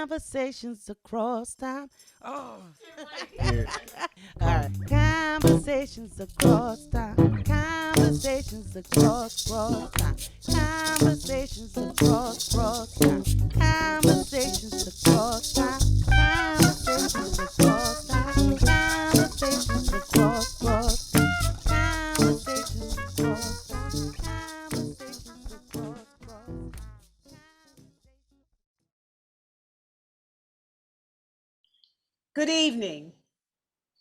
Conversations across time. Oh. Yeah. All right. Conversations across time. Conversations across time. Conversations across time. Conversations across time. Conversations across time. Conversations across time. Conversations across time. Conversations across time. Good evening.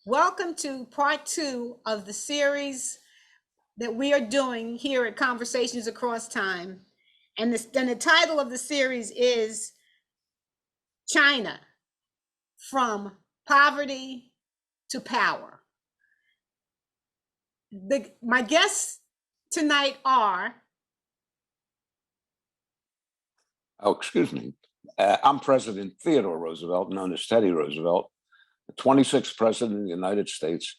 Welcome to part two of the series that we are doing here at Conversations Across Time. And the title of the series is China, from Poverty to Power. My guests tonight are Oh, excuse me. I'm President Theodore Roosevelt, known as Teddy Roosevelt, the 26th president of the United States.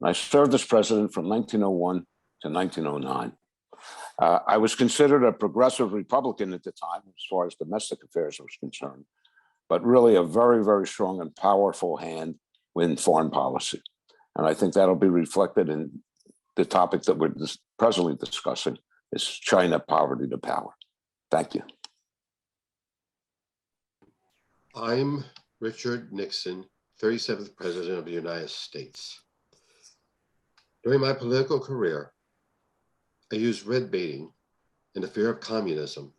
And I served as president from 1901 to 1909. I was considered a progressive Republican at the time, as far as domestic affairs was concerned, but really a very, very strong and powerful hand in foreign policy. And I think that'll be reflected in the topic that we're presently discussing, is China, poverty to power. Thank you. I'm Richard Nixon, 37th President of the United States. During my political career, I used red baiting and the fear of communism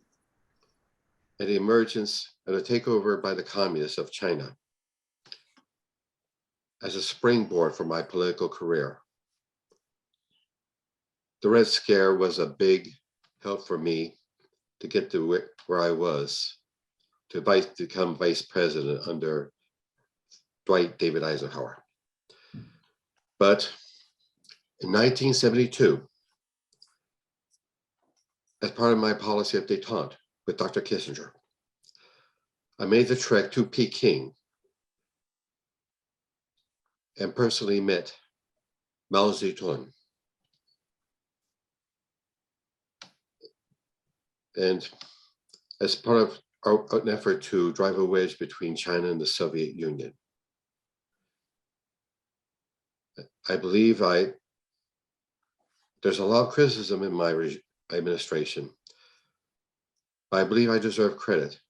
and the emergence and the takeover by the communists of China as a springboard for my political career. The Red Scare was a big help for me to get to where I was, to become vice president under Dwight David Eisenhower. But in 1972, as part of my policy of détente with Dr. Kissinger, I made the trek to Peking and personally met Mao Zedong. And as part of an effort to drive a wedge between China and the Soviet Union, I believe there's a lot of criticism in my administration, but I believe I deserve credit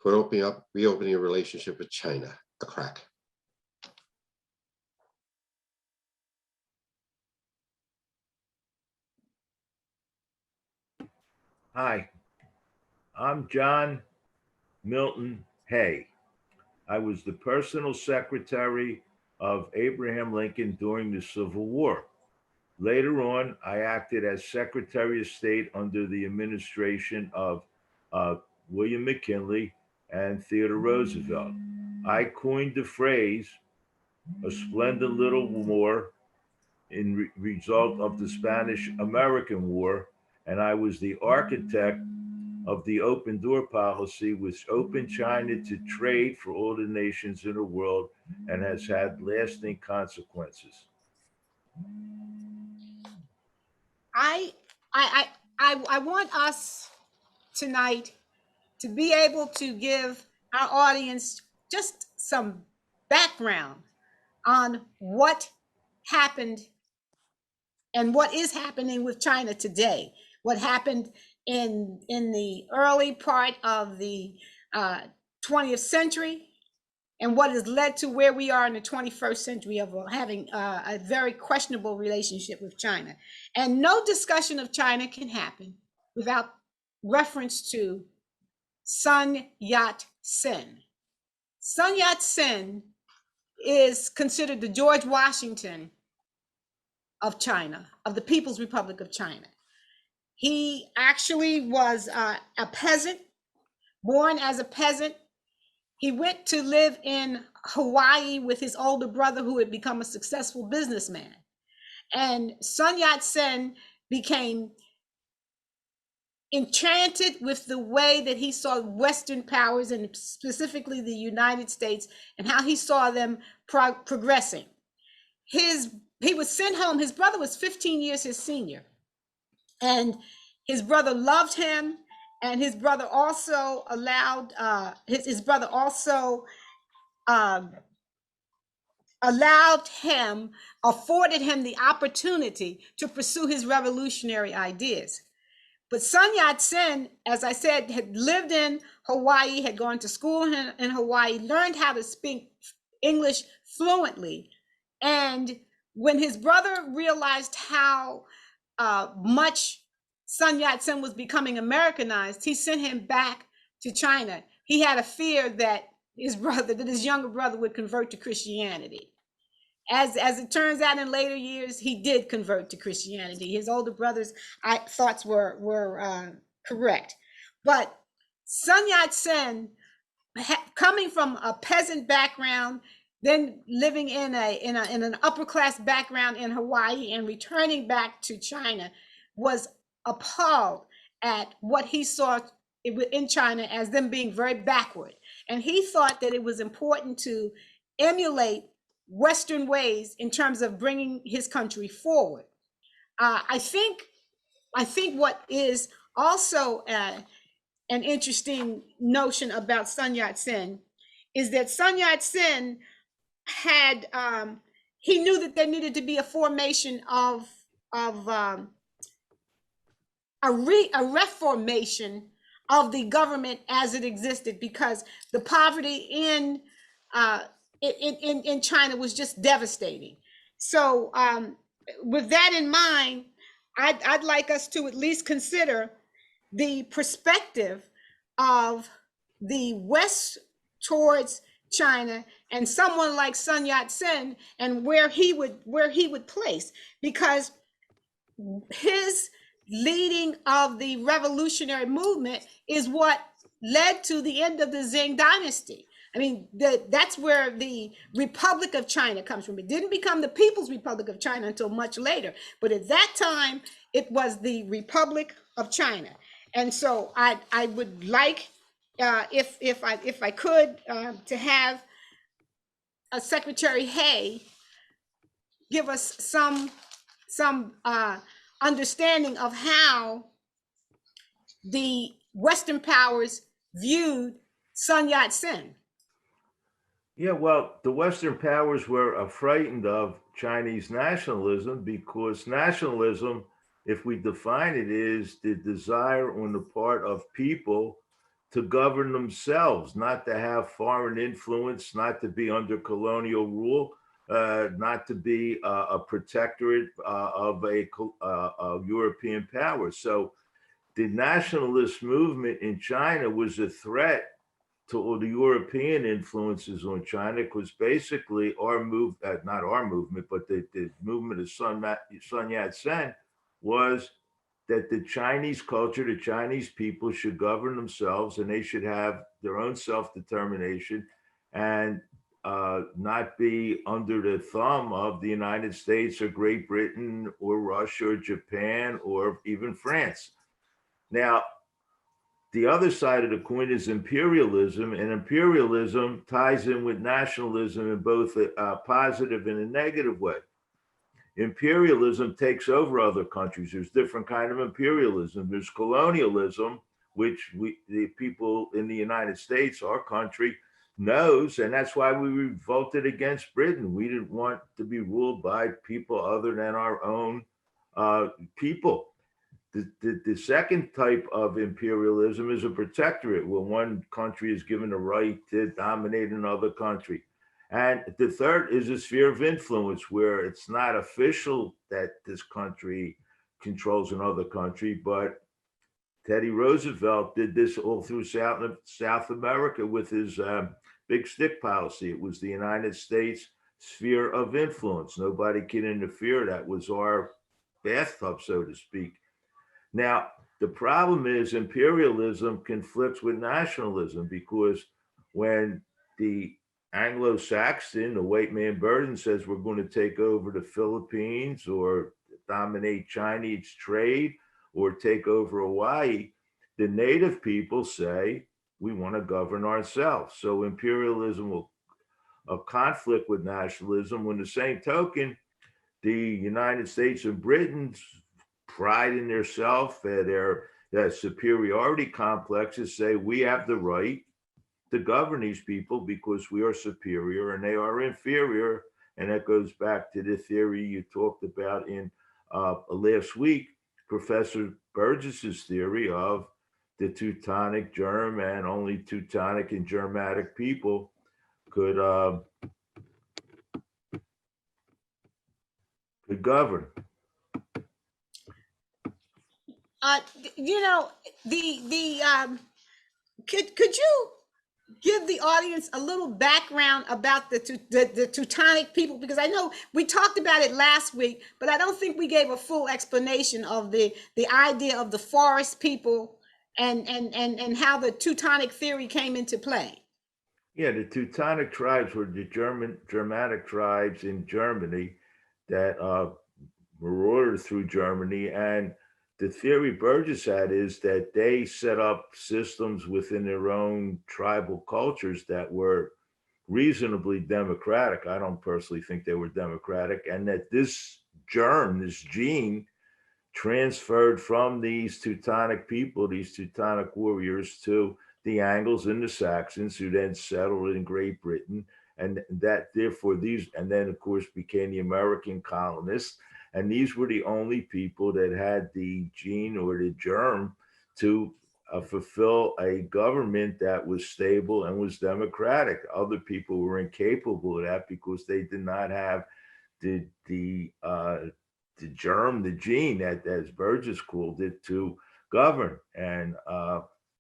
for reopening a relationship with China, a crack. Hi, I'm John Milton Hay. I was the personal secretary of Abraham Lincoln during the Civil War. Later on, I acted as Secretary of State under the administration of William McKinley and Theodore Roosevelt. I coined the phrase, a splendid little war, in result of the Spanish-American War, and I was the architect of the open door policy, which opened China to trade for all the nations in the world and has had lasting consequences. I want us tonight to be able to give our audience just some background on what happened and what is happening with China today. What happened in the early part of the 20th century, and what has led to where we are in the 21st century of having a very questionable relationship with China. And no discussion of China can happen without reference to Sun Yat-sen. Sun Yat-sen is considered the George Washington of China, of the People's Republic of China. He actually was a peasant, born as a peasant. He went to live in Hawaii with his older brother, who had become a successful businessman. And Sun Yat-sen became enchanted with the way that he saw Western powers, and specifically the United States, and how he saw them progressing. He was sent home. His brother was 15 years his senior, and his brother loved him And his brother also allowed his brother also um, allowed him, afforded him the opportunity to pursue his revolutionary ideas. But Sun Yat-sen, as I said, had lived in Hawaii, had gone to school in Hawaii, learned how to speak English fluently. And when his brother realized how much Sun Yat-sen was becoming Americanized, he sent him back to China. He had a fear that his younger brother would convert to Christianity. As it turns out, in later years, he did convert to Christianity. His older brother's thoughts were correct, but Sun Yat-sen, coming from a peasant background, then living in an upper class background in Hawaii, and returning back to China, was appalled at what he saw in China as them being very backward, and he thought that it was important to emulate Western ways in terms of bringing his country forward. I think what is also an interesting notion about Sun Yat-sen is that Sun Yat-sen had he knew that there needed to be a formation of a reformation of the government as it existed, because the poverty in China was just devastating. So with that in mind, I'd like us to at least consider the perspective of the West towards China, and someone like Sun Yat-sen, and where he would place, because his leading of the revolutionary movement is what led to the end of the Qing dynasty. I mean, that's where the Republic of China comes from. It didn't become the People's Republic of China until much later, but at that time, it was the Republic of China. And so I would like, if I could, to have Secretary Hay give us some understanding of how the Western powers viewed Sun Yat-sen. Yeah, well, the Western powers were frightened of Chinese nationalism, because nationalism, if we define it, is the desire on the part of people to govern themselves, not to have foreign influence, not to be under colonial rule, not to be a protectorate of a European power. So the nationalist movement in China was a threat to all the European influences on China, because basically not our movement, but the movement of Sun Yat-sen was that the Chinese culture, the Chinese people should govern themselves, and they should have their own self-determination, and not be under the thumb of the United States or Great Britain or Russia or Japan or even France. Now, the other side of the coin is imperialism, and imperialism ties in with nationalism in both a positive and a negative way. Imperialism takes over other countries. There's different kind of imperialism. There's colonialism, which the people in the United States, our country, knows, and that's why we revolted against Britain. We didn't want to be ruled by people other than our own people. The second type of imperialism is a protectorate, where one country is given the right to dominate another country. And the third is a sphere of influence, where it's not official that this country controls another country, but Teddy Roosevelt did this all through South America with his big stick policy. It was the United States sphere of influence. Nobody can interfere. That was our bathtub, so to speak. Now, the problem is imperialism conflicts with nationalism, because when the Anglo-Saxon, the white man burden, says we're going to take over the Philippines or dominate Chinese trade or take over Hawaii, the native people say we want to govern ourselves. So imperialism will conflict with nationalism. When the same token, the United States and Britain's pride in their self, their that superiority complexes say we have the right to govern these people because we are superior and they are inferior. And that goes back to the theory you talked about in last week, Professor Burgess's theory of the Teutonic germ, and only Teutonic and Germanic people could govern. You know, could you give the audience a little background about the Teutonic people? Because I know we talked about it last week, but I don't think we gave a full explanation of the idea of the forest people and how the Teutonic theory came into play. Yeah, the Teutonic tribes were the Germanic tribes in Germany that marauded through Germany. And the theory Burgess had is that they set up systems within their own tribal cultures that were reasonably democratic. I don't personally think they were democratic, and that this germ, this gene, transferred from these Teutonic people, these Teutonic warriors, to the Angles and the Saxons, who then settled in Great Britain. And that therefore these, and then of course became the American colonists. And these were the only people that had the gene or the germ to fulfill a government that was stable and was democratic. Other people were incapable of that because they did not have the germ, the gene, that, as Burgess called it, to govern. And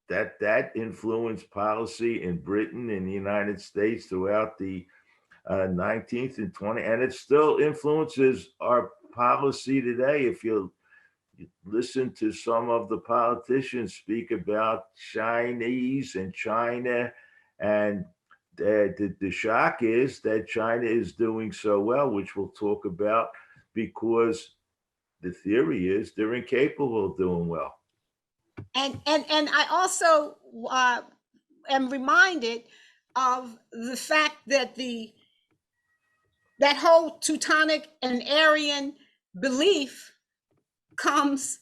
that influenced policy in Britain and the United States throughout the 19th and 20th, and it still influences our policy today. If you listen to some of the politicians speak about Chinese and China, and the shock is that China is doing so well, which we'll talk about, because the theory is they're incapable of doing well. And I also am reminded of the fact that that whole Teutonic and Aryan belief comes,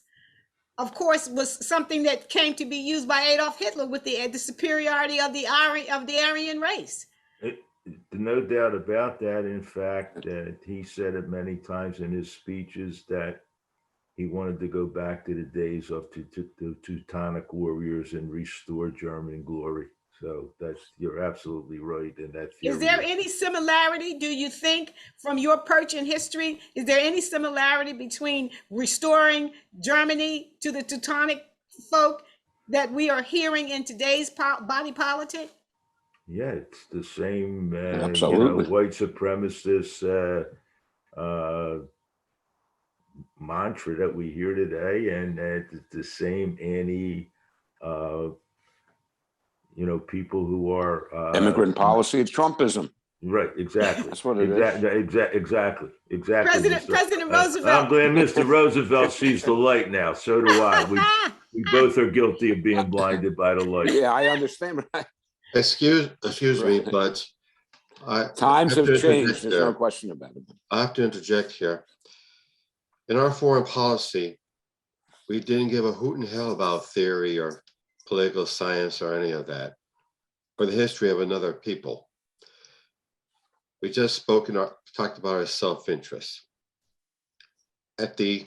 of course, was something that came to be used by Adolf Hitler with the superiority of the Aryan race. No doubt about that. In fact, he said it many times in his speeches that he wanted to go back to the days of the Teutonic warriors and restore German glory. So you're absolutely right in that theory. Is there any similarity, do you think, from your perch in history? Is there any similarity between restoring Germany to the Teutonic folk that we are hearing in today's body politic? Yeah, it's the same, Absolutely. white supremacist mantra that we hear today, and the same people who are Immigrant policy, it's Trumpism. Right, exactly. That's what it is. Exactly. President Roosevelt. I'm glad Mr. Roosevelt sees the light now. So do I. We both are guilty of being blinded by the light. Yeah, I understand. Excuse me, but Times have to changed. interject There's no question about it. I have to interject here. In our foreign policy, we didn't give a hoot in hell about theory or political science or any of that, or the history of another people. We just talked about our self-interest. After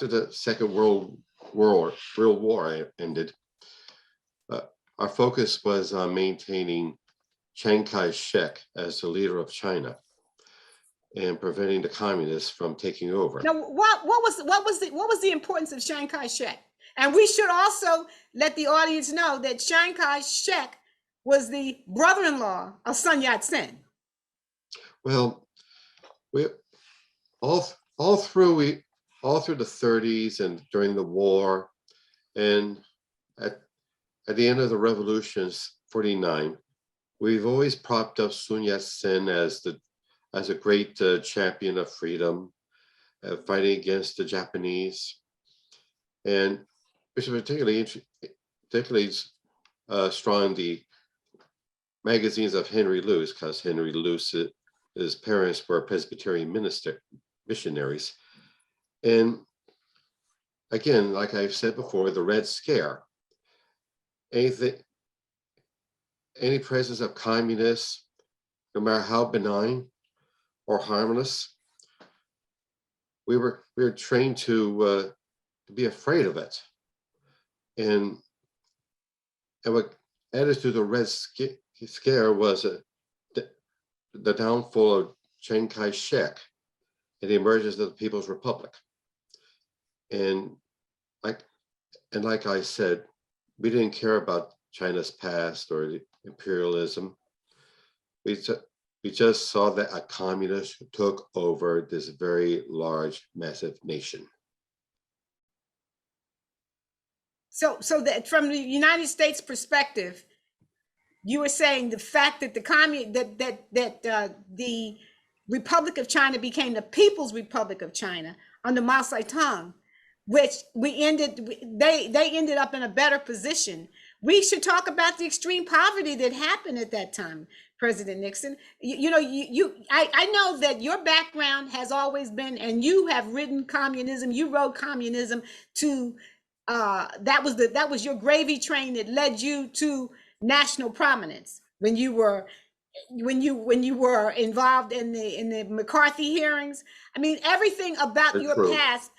the Second World War ended, our focus was on maintaining Chiang Kai-shek as the leader of China and preventing the communists from taking over. Now, what was the importance of Chiang Kai-shek? And we should also let the audience know that Chiang Kai-shek was the brother-in-law of Sun Yat-sen. Well, we all through the 30s and during the war, and at the end of the revolutions, 49, we've always propped up Sun Yat-sen as a great champion of freedom, fighting against the Japanese, and which is particularly strong in the magazines of Henry Luce, because Henry Luce, his parents were Presbyterian missionaries, and again, like I've said before, the Red Scare. Anything, any presence of communists, no matter how benign or harmless, we were trained to be afraid of it. And what added to the Red Scare was the downfall of Chiang Kai-shek and the emergence of the People's Republic. And like I said, we didn't care about China's past or the imperialism. We just saw that a communist took over this very large, massive nation. So that from the United States perspective, you were saying the fact that the Republic of China became the People's Republic of China under Mao Zedong, which they ended up in a better position. We should talk about the extreme poverty that happened at that time, President Nixon. I know that your background has always been, and you have written communism. You wrote communism to that was your gravy train that led you to national prominence when you were involved in the McCarthy hearings. I mean, everything about That's your true. past,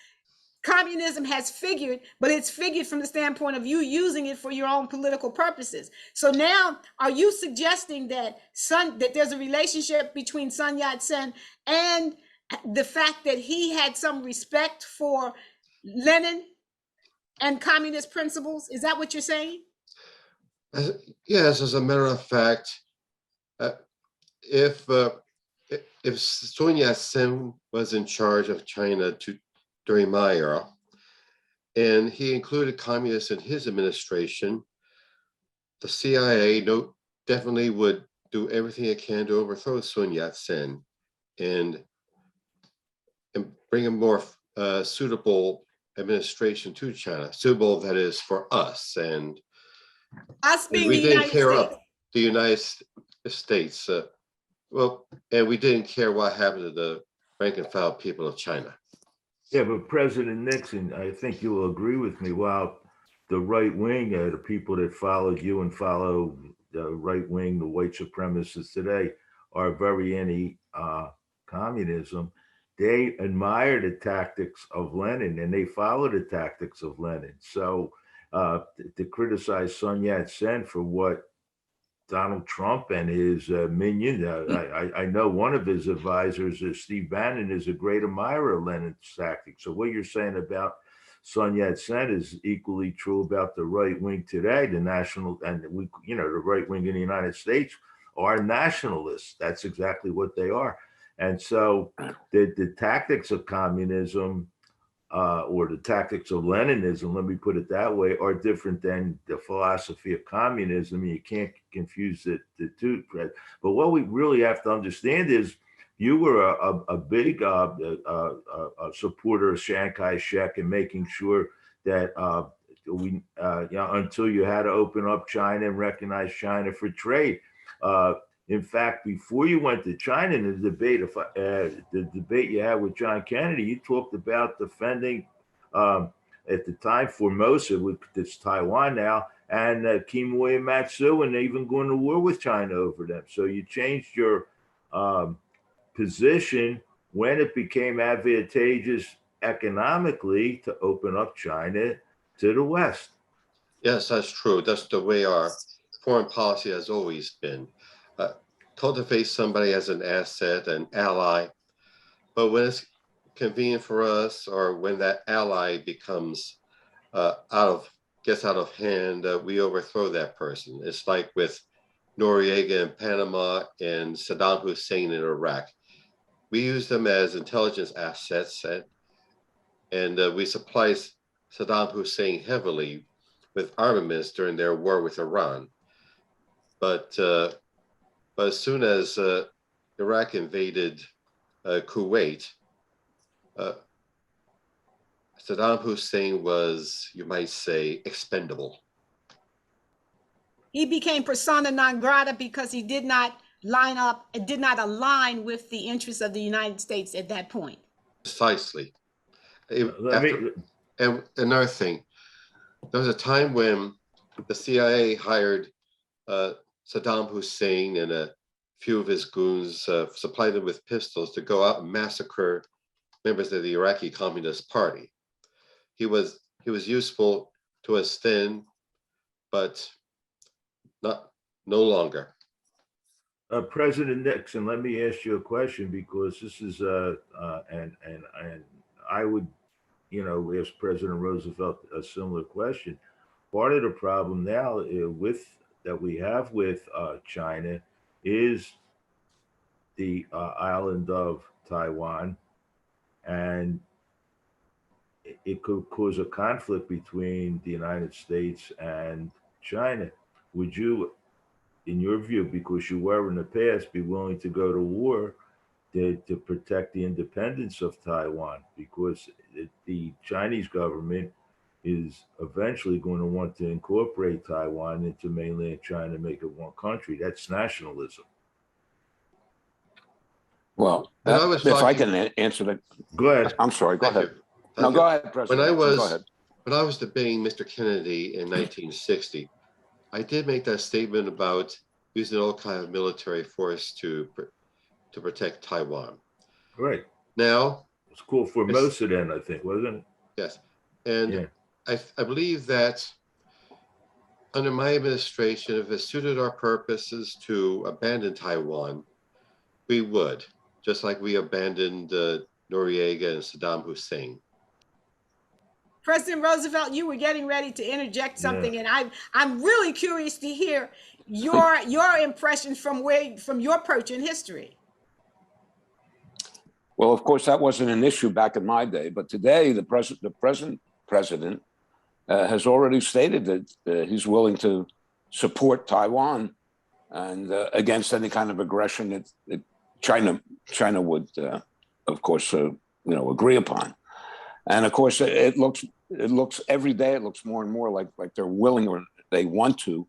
communism has figured, but it's figured from the standpoint of you using it for your own political purposes. So now, are you suggesting that there's a relationship between Sun Yat-sen and the fact that he had some respect for Lenin and communist principles? Is that what you're saying? Yes, as a matter of fact, if Sun Yat-sen was in charge of China during my era, and he included communists in his administration, the CIA definitely would do everything it can to overthrow Sun Yat-sen and bring a more suitable administration to China, suitable, that is, for us. And Us being we the didn't United care States. about the United States. And we didn't care what happened to the rank and file people of China. Yeah, but President Nixon, I think you will agree with me. While the right wing, the people that followed you and follow the right wing, the white supremacists today, are very anti-communism. They admire the tactics of Lenin and they follow the tactics of Lenin. So to criticize Sun Yat-sen for what Donald Trump and his minion. I know one of his advisors, Steve Bannon, is a great admirer of Lenin's tactics. So what you're saying about Sun Yat-sen is equally true about the right wing today. The national and the right wing in the United States are nationalists. That's exactly what they are. And so the tactics of communism or the tactics of Leninism, let me put it that way, are different than the philosophy of communism. You can't confuse the two. But what we really have to understand is you were a big supporter of Chiang Kai-shek and making sure that until you had to open up China and recognize China for trade. In fact, before you went to China in the debate you had with John Kennedy, you talked about defending at the time Formosa, which is Taiwan now, and Quemoy and Matsu, and even going to war with China over them. So you changed your position when it became advantageous economically to open up China to the West. Yes, that's true. That's the way our foreign policy has always been. Cultivate somebody as an asset, an ally, but when it's convenient for us, or when that ally becomes gets out of hand, we overthrow that person. It's like with Noriega in Panama and Saddam Hussein in Iraq. We use them as intelligence assets, and we supply Saddam Hussein heavily with armaments during their war with Iran. But as soon as Iraq invaded Kuwait, Saddam Hussein was, you might say, expendable. He became persona non grata because he did not align with the interests of the United States at that point. Precisely. Let And another thing, there was a time when the CIA hired Saddam Hussein and a few of his goons, supplied them with pistols to go out and massacre members of the Iraqi Communist Party. He was useful to us then, but no longer. President Nixon, let me ask you a question, because this is and I would, ask President Roosevelt a similar question. Part of the problem now that we have with China is the island of Taiwan, and it could cause a conflict between the United States and China. Would you, in your view, because you were in the past, be willing to go to war to protect the independence of Taiwan? Because the Chinese government is eventually going to want to incorporate Taiwan into mainland China, make it one country. That's nationalism. Well, if I can answer that. Go ahead. I'm sorry, go ahead. No, go ahead, President. When I was debating Mr. Kennedy in 1960, I did make that statement about using all kind of military force to protect Taiwan. Right. Now, it's cool for most of them, I think, wasn't it? Yes. And I believe that under my administration, if it suited our purposes to abandon Taiwan, we would, just like we abandoned Noriega and Saddam Hussein. President Roosevelt, you were getting ready to interject something, and I'm really curious to hear your impressions from your perch in history. Well, of course, that wasn't an issue back in my day, but today the present president has already stated that he's willing to support Taiwan and against any kind of aggression that China would, of course, agree upon. And of course, it looks every day, it looks more and more like they're willing, or they want to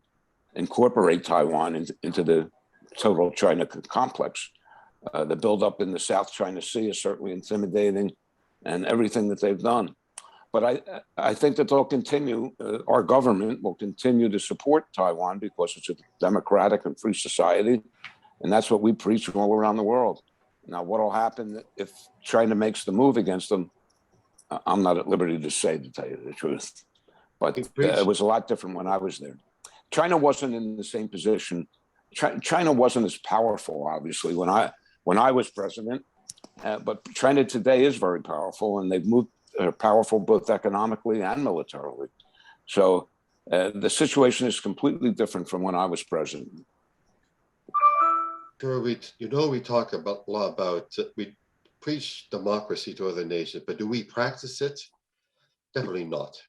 incorporate Taiwan into the total China complex. The buildup in the South China Sea is certainly intimidating, and everything that they've done. But I think that they'll continue, our government will continue to support Taiwan because it's a democratic and free society. And that's what we preach all around the world. Now, what will happen if China makes the move against them? I'm not at liberty to say, to tell you the truth. But it was a lot different when I was there. China wasn't in the same position. China wasn't as powerful, obviously, when I was president. But China today is very powerful, and they've moved powerful both economically and militarily. So the situation is completely different from when I was president. Sure, we talk a lot about, we preach democracy to other nations, but do we practice it? Definitely not.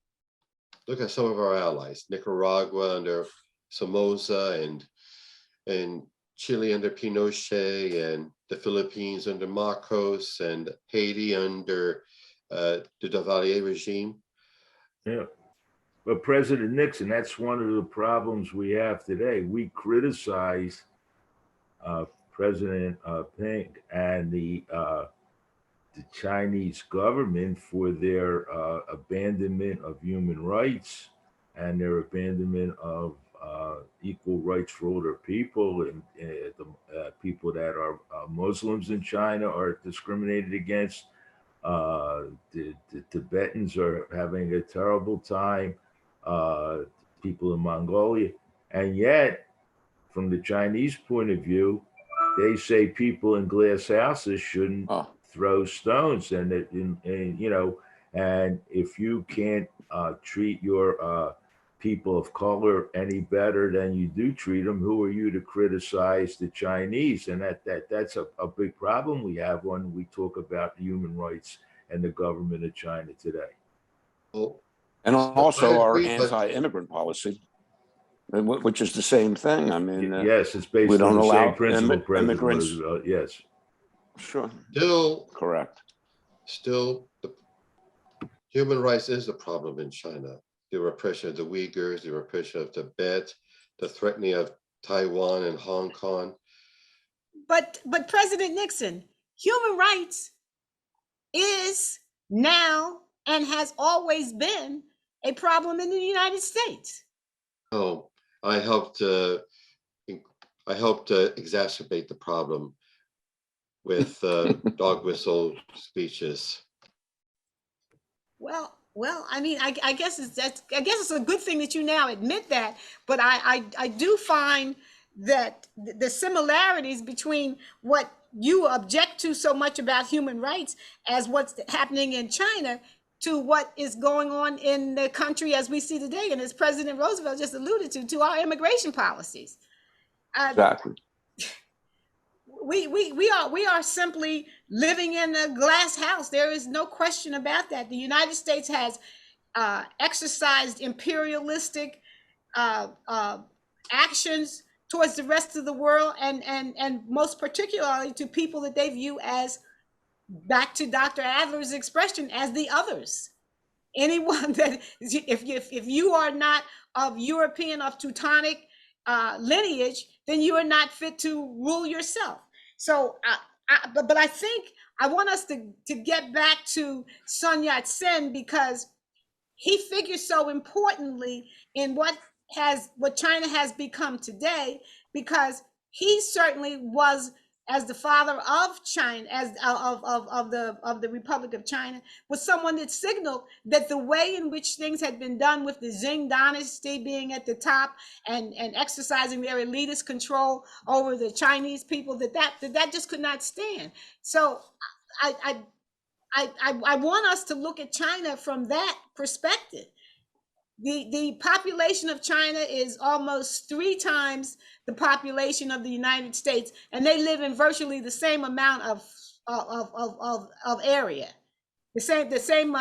Look at some of our allies, Nicaragua under Somoza, and Chile under Pinochet, and the Philippines under Marcos, and Haiti under the Duvalier regime. Yeah. But President Nixon, that's one of the problems we have today. We criticize President Peng and the Chinese government for their abandonment of human rights and their abandonment of equal rights for older people, and the people that are Muslims in China are discriminated against. The Tibetans are having a terrible time, people in Mongolia. And yet, from the Chinese point of view, they say people in glass houses shouldn't throw stones. And if you can't treat your people of color any better than you do treat them, who are you to criticize the Chinese? And that's a big problem we have when we talk about human rights and the government of China today. Well, and also our anti-immigrant policy, which is the same thing. I mean, yes, it's based on the same principle, President Roosevelt. Yes, sure. Still correct. Still, the human rights is the problem in China. The repression of the Uyghurs, the repression of Tibet, the threatening of Taiwan and Hong Kong. But President Nixon, human rights is now and has always been a problem in the United States. Oh, I helped exacerbate the problem with dog whistle speeches. Well, I mean, I guess I guess it's a good thing that you now admit that, but I do find that the similarities between what you object to so much about human rights as what's happening in China to what is going on in the country as we see today, and as President Roosevelt just alluded to our immigration policies. Exactly. We are simply living in a glass house. There is no question about that. The United States has exercised imperialistic actions towards the rest of the world, and most particularly to people that they view as, back to Dr. Adler's expression, as the others. Anyone that, if you are not of European, of Teutonic lineage, then you are not fit to rule yourself. So, but I think I want us to get back to Sun Yat-sen, because he figures so importantly in what China has become today, because he certainly was, as the father of China, as of the Republic of China, was someone that signaled that the way in which things had been done, with the Qing dynasty being at the top and exercising their elitist control over the Chinese people, that just could not stand. So I want us to look at China from that perspective. The population of China is almost 3 times the population of the United States, and they live in virtually the same amount of area, the same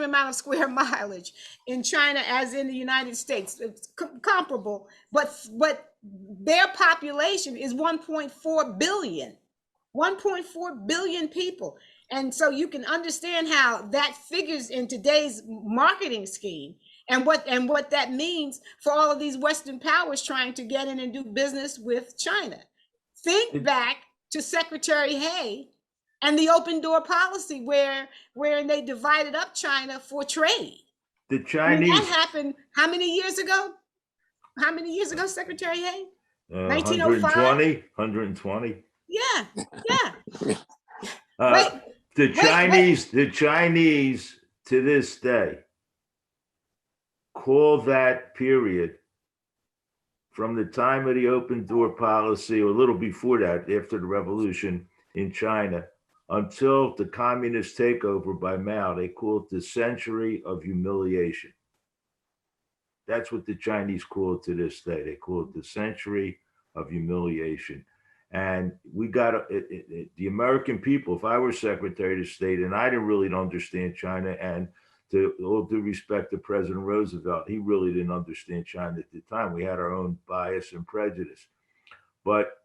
amount of square mileage in China as in the United States. It's comparable, but their population is 1.4 billion. 1.4 billion people. And so you can understand how that figures in today's marketing scheme, and what that means for all of these Western powers trying to get in and do business with China. Think back to Secretary Hay and the open door policy, where they divided up China for trade. The I Chinese. mean, that happened how many years ago? How many years ago, Secretary Hay? 120, 120. Yeah. The Chinese to this day call that period from the time of the open door policy, or a little before that, after the revolution in China, until the communist takeover by Mao, they call it the century of humiliation. That's what the Chinese call it to this day. They call it the century of humiliation. And we got the American people. If I were Secretary of State and I didn't really understand China, and to all due respect to President Roosevelt, he really didn't understand China at the time. We had our own bias and prejudice. But